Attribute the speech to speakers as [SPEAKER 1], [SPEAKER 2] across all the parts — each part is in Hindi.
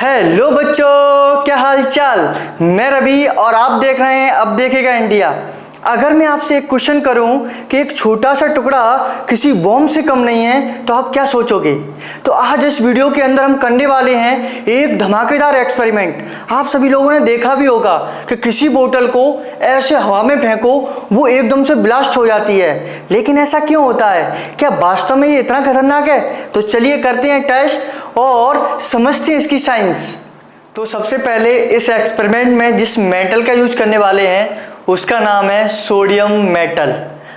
[SPEAKER 1] हेलो बच्चों, क्या हाल चाल। मैं रवि और आप देख रहे हैं अब देखेगा इंडिया। अगर मैं आपसे एक क्वेश्चन करूं कि एक छोटा सा टुकड़ा किसी बॉम्ब से कम नहीं है तो आप क्या सोचोगे। तो आज इस वीडियो के अंदर हम करने वाले हैं एक धमाकेदार एक्सपेरिमेंट। आप सभी लोगों ने देखा भी होगा कि किसी बोतल को ऐसे हवा में फेंको वो एकदम से ब्लास्ट हो जाती है, लेकिन ऐसा क्यों होता है? क्या वास्तव में ये इतना खतरनाक है? तो चलिए करते हैं टेस्ट और समझते हैं इसकी साइंस। तो सबसे पहले इस एक्सपेरिमेंट में जिस मेटल का यूज करने वाले हैं उसका नाम है सोडियम मेटल।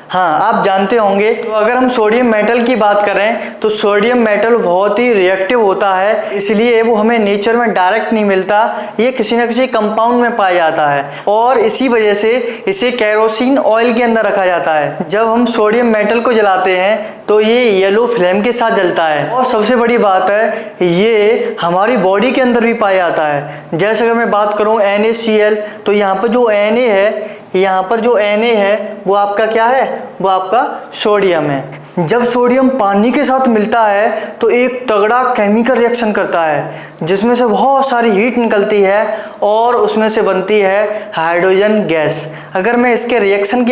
[SPEAKER 1] हाँ, आप जानते होंगे। तो अगर हम सोडियम मेटल की बात करें तो सोडियम मेटल बहुत ही रिएक्टिव होता है, इसलिए वो हमें नेचर में डायरेक्ट नहीं मिलता, ये किसी न किसी कंपाउंड में पाया जाता है और इसी वजह से इसे केरोसिन ऑयल के अंदर रखा जाता है। जब हम सोडियम मेटल को जलाते हैं तो ये येलो फ्लेम के साथ जलता है और सबसे बड़ी बात है ये हमारी बॉडी के अंदर भी पाया जाता है। जैसे अगर मैं बात करूं NaCl, तो यहाँ पर जो Na है, यहाँ पर जो Na है वो आपका क्या है? वो आपका सोडियम है। जब सोडियम पानी के साथ मिलता है तो एक तगड़ा केमिकल रिएक्शन करता है जिसमें से बहुत सारी हीट निकलती है और उसमें से बनती है हाइड्रोजन गैस। अगर मैं इसके रिएक्शन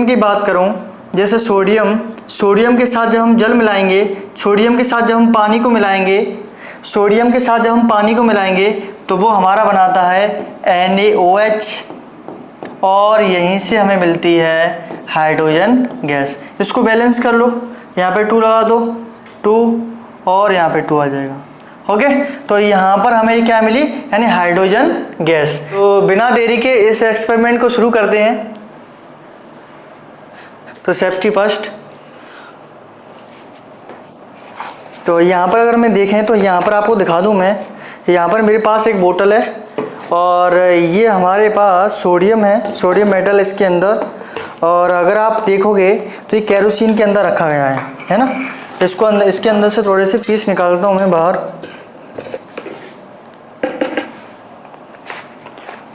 [SPEAKER 1] की बात करूं, जैसे सोडियम के साथ जब हम जल मिलाएंगे, सोडियम के साथ जब हम पानी को मिलाएंगे तो वो हमारा बनाता है NaOH और यहीं से हमें मिलती है हाइड्रोजन गैस। इसको बैलेंस कर लो, यहाँ पे 2 लगा दो, 2 और यहाँ पे 2 आ जाएगा। ओके, तो यहाँ पर हमें क्या मिली? यानी हाइड्रोजन गैस। तो बिना देरी के इस एक्सपेरिमेंट को शुरू करते हैं। तो सेफ्टी फर्स्ट। तो यहाँ पर अगर मैं देखें तो यहाँ पर आपको दिखा दूँ मैं, यहाँ पर मेरे पास एक बोतल है और ये हमारे पास सोडियम है, सोडियम मेटल इसके अंदर। और अगर आप देखोगे तो ये केरोसिन के अंदर रखा गया है ना। इसके अंदर से थोड़े से पीस निकालता हूँ मैं बाहर।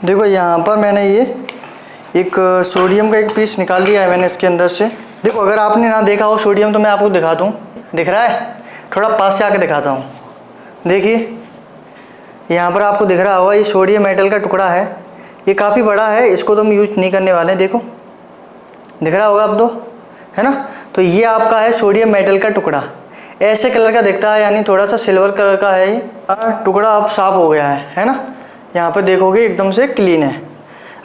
[SPEAKER 1] देखो यहाँ पर मैंने ये एक सोडियम का एक पीस निकाल लिया है मैंने इसके अंदर से। देखो अगर आपने ना देखा हो सोडियम तो मैं आपको दिखा दूँ। दिख रहा है? थोड़ा पास से आके दिखाता हूँ। देखिए यहाँ पर आपको दिख रहा होगा ये सोडियम मेटल का टुकड़ा है। ये काफ़ी बड़ा है, इसको तो हम यूज नहीं करने वाले हैं। देखो दिख रहा होगा अब तो, है ना। तो ये आपका है सोडियम मेटल का टुकड़ा, ऐसे कलर का दिखता है, यानी थोड़ा सा सिल्वर कलर का है। ये टुकड़ा अब साफ हो गया है ना। यहाँ पर देखोगे एकदम से क्लीन है,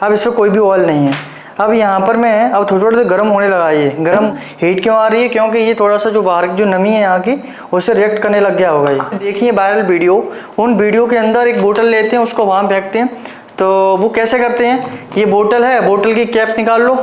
[SPEAKER 1] अब इस पर कोई भी ऑयल नहीं है। अब यहाँ पर मैं अब थोड़ा सा गर्म होने लगा। ये गर्म हीट क्यों आ रही है? क्योंकि ये थोड़ा सा जो बाहर की जो नमी है यहाँ की उससे रिएक्ट करने लग गया होगा। ये देखिए वायरल वीडियो, उन वीडियो के अंदर एक बोतल लेते हैं, उसको वहाँ फेंकते हैं। तो वो कैसे करते हैं? ये बोतल है, बोतल की कैप निकाल लो।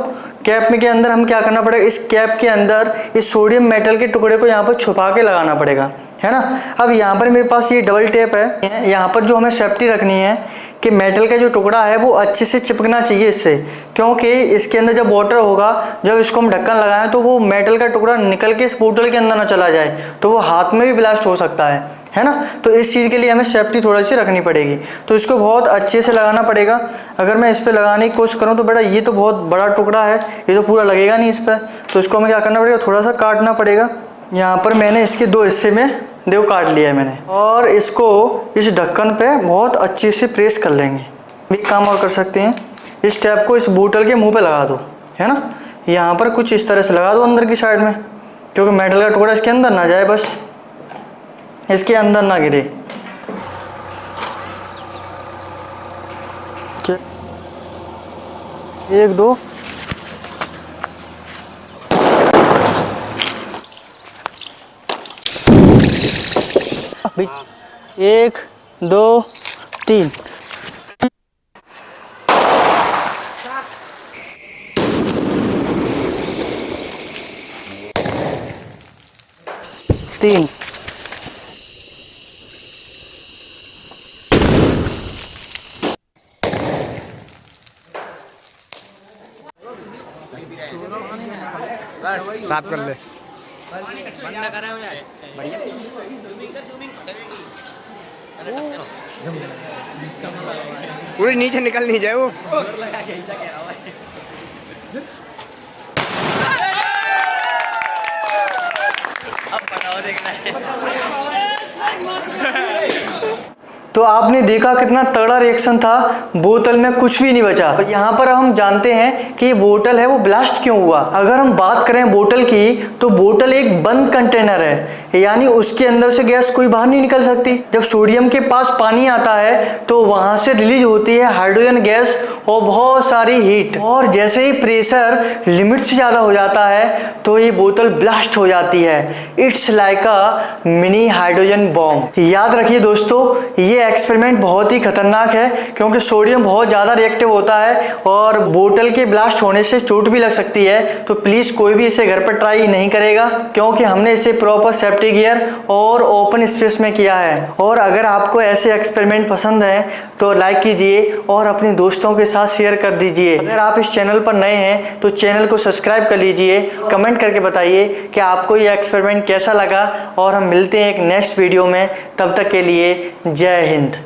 [SPEAKER 1] कैप में के अंदर हम क्या करना पड़ेगा? इस कैप के अंदर इस सोडियम मेटल के टुकड़े को यहाँ पर छुपा के लगाना पड़ेगा, है ना। अब यहाँ पर मेरे पास ये डबल टेप है। यहाँ पर जो हमें सेफ्टी रखनी है कि मेटल का जो टुकड़ा है वो अच्छे से चिपकना चाहिए इससे, क्योंकि इसके अंदर जब वाटर होगा, जब इसको हम ढक्कन लगाएं तो वो मेटल का टुकड़ा निकल के इस बोतल के अंदर ना चला जाए, तो वो हाथ में भी ब्लास्ट हो सकता है ना। तो इस चीज़ के लिए हमें सेफ्टी थोड़ी सी रखनी पड़ेगी। तो इसको बहुत अच्छे से लगाना पड़ेगा। अगर मैं इस पर लगाने की कोशिश करूँ तो बेटा ये तो बहुत बड़ा टुकड़ा है, ये तो पूरा लगेगा नहीं इस पर। तो इसको हमें क्या करना पड़ेगा? थोड़ा सा काटना पड़ेगा। यहाँ पर मैंने इसके 2 हिस्से में देखो काट लिया है मैंने, और इसको इस ढक्कन पे बहुत अच्छे से प्रेस कर लेंगे। एक काम और कर सकते हैं, इस टैप को इस बोतल के मुंह पे लगा दो, है ना। यहाँ पर कुछ इस तरह से लगा दो अंदर की साइड में, क्योंकि मेटल का टुकड़ा इसके अंदर ना जाए, बस इसके अंदर ना गिरे। एक दो, एक दो तीन। तीन।
[SPEAKER 2] साफ कर ले। पूरी नीचे निकल नहीं जाए वो।
[SPEAKER 3] अब बताओ देखना है।
[SPEAKER 1] तो आपने देखा कितना तगड़ा रिएक्शन था, बोतल में कुछ भी नहीं बचा। तो यहाँ पर हम जानते हैं कि ये बोतल है वो ब्लास्ट क्यों हुआ। अगर हम बात करें बोतल की, तो बोतल एक बंद कंटेनर है, यानी उसके अंदर से गैस कोई बाहर नहीं निकल सकती। जब सोडियम के पास पानी आता है तो वहां से रिलीज होती है हाइड्रोजन गैस और बहुत सारी हीट, और जैसे ही प्रेशर लिमिट से ज़्यादा हो जाता है तो ये बोतल ब्लास्ट हो जाती है। It's like a mini hydrogen bomb. याद रखिए दोस्तों, ये एक्सपेरिमेंट बहुत ही खतरनाक है, क्योंकि सोडियम बहुत ज़्यादा रिएक्टिव होता है और बोतल के ब्लास्ट होने से चोट भी लग सकती है। तो प्लीज़ कोई भी इसे घर पर ट्राई नहीं करेगा, क्योंकि हमने इसे प्रॉपर सेफ्टी गियर और ओपन स्पेस में किया है। और अगर आपको ऐसे एक्सपेरिमेंट पसंद है तो लाइक कीजिए और अपने दोस्तों के साथ शेयर कर दीजिए। अगर आप इस चैनल पर नए हैं तो चैनल को सब्सक्राइब कर लीजिए। कमेंट करके बताइए कि आपको ये एक्सपेरिमेंट कैसा लगा, और हम मिलते हैं एक नेक्स्ट वीडियो में। तब तक के लिए जय हिंद।